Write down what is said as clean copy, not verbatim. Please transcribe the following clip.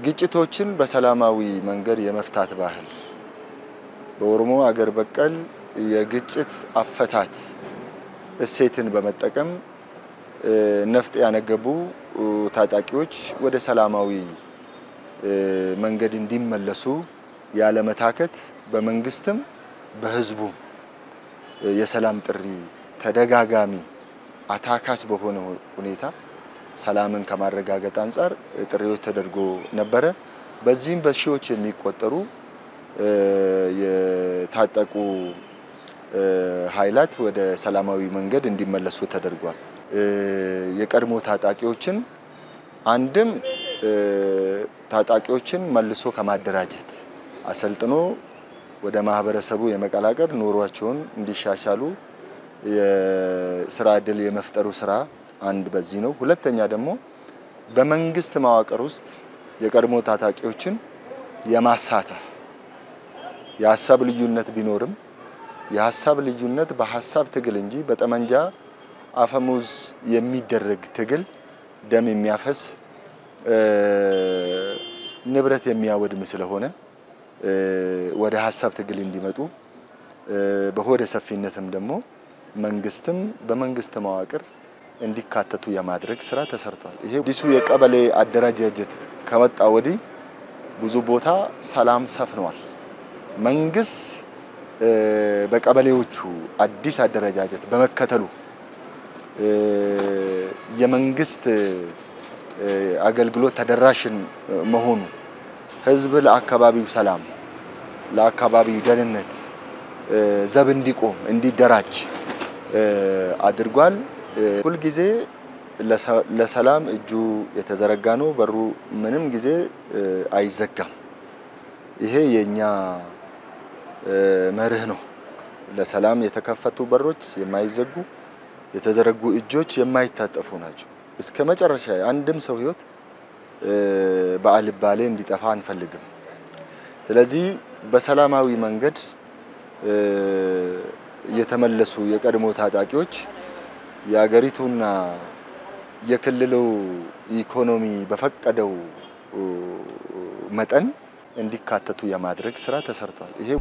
ግጭቶችን በሰላማዊ መንገድ የመፍታት ባህል በኦሮሞ አገር በቀል የግጭት አፈታት እሴትን በመጠቀም ነፍጥ ያነገቡ ታጣቂዎች ወደ ሰላማዊ መንገድ እንዲመለሱ ያለ መታከት በመንግስትም በህዝቡ የሰላም ጥሪ ተደጋጋሚ አታካች በሆነ ሁኔታ ሰላምን ከማረጋገጥ አንፃር ጥሪዎች ተደርጎ ነበር። በዚህም በሺዎች የሚቆጠሩ የታጠቁ ኃይላት ወደ ሰላማዊ መንገድ እንዲመለሱ ተደርጓል። የቀድሞ ታጣቂዎችን አንድም ታጣቂዎችን መልሶ ከማደራጀት አሰልጥኖ ወደ ማህበረሰቡ የመቀላቀል ኑሯቸውን እንዲሻሻሉ የስራ ዕድል የመፍጠሩ ስራ አንድ በዚህ ነው። ሁለተኛ ደግሞ በመንግስት መዋቅር ውስጥ የቀድሞ ታጣቂዎችን የማሳተፍ የሐሳብ ልዩነት ቢኖርም የሐሳብ ልዩነት በሐሳብ ትግል እንጂ በጠመንጃ አፈሙዝ የሚደረግ ትግል ደም የሚያፈስ ንብረት የሚያወድም ስለሆነ ወደ ሐሳብ ትግል እንዲመጡ በሆደ ሰፊነትም ደግሞ መንግስትም በመንግስት መዋቅር እንዲካተቱ የማድረግ ስራ ተሰርቷል። ይሄ አዲሱ የቀበሌ አደረጃጀት ከመጣ ወዲህ ብዙ ቦታ ሰላም ሰፍኗል። መንግስት በቀበሌዎቹ አዲስ አደረጃጀት በመከተሉ የመንግስት አገልግሎት ተደራሽን መሆኑ ህዝብ ለአካባቢው ሰላም ለአካባቢው ደህንነት ዘብ እንዲቆም እንዲደራጅ አድርጓል። ሁሉ ጊዜ ለሰላም እጁ የተዘረጋ ነው። በሩ ምንም ጊዜ አይዘጋም። ይሄ የኛ መርህ ነው። ለሰላም የተከፈቱ በሮች የማይዘጉ የተዘረጉ እጆች የማይታጠፉ ናቸው። እስከ መጨረሻ አንድም ሰው ህይወት በአልባሌ እንዲጠፋ አንፈልግም። ስለዚህ በሰላማዊ መንገድ የተመለሱ የቀድሞ ታጣቂዎች የአገሪቱና የክልሉ ኢኮኖሚ በፈቀደው መጠን እንዲካተቱ የማድረግ ስራ ተሰርቷል። ይሄ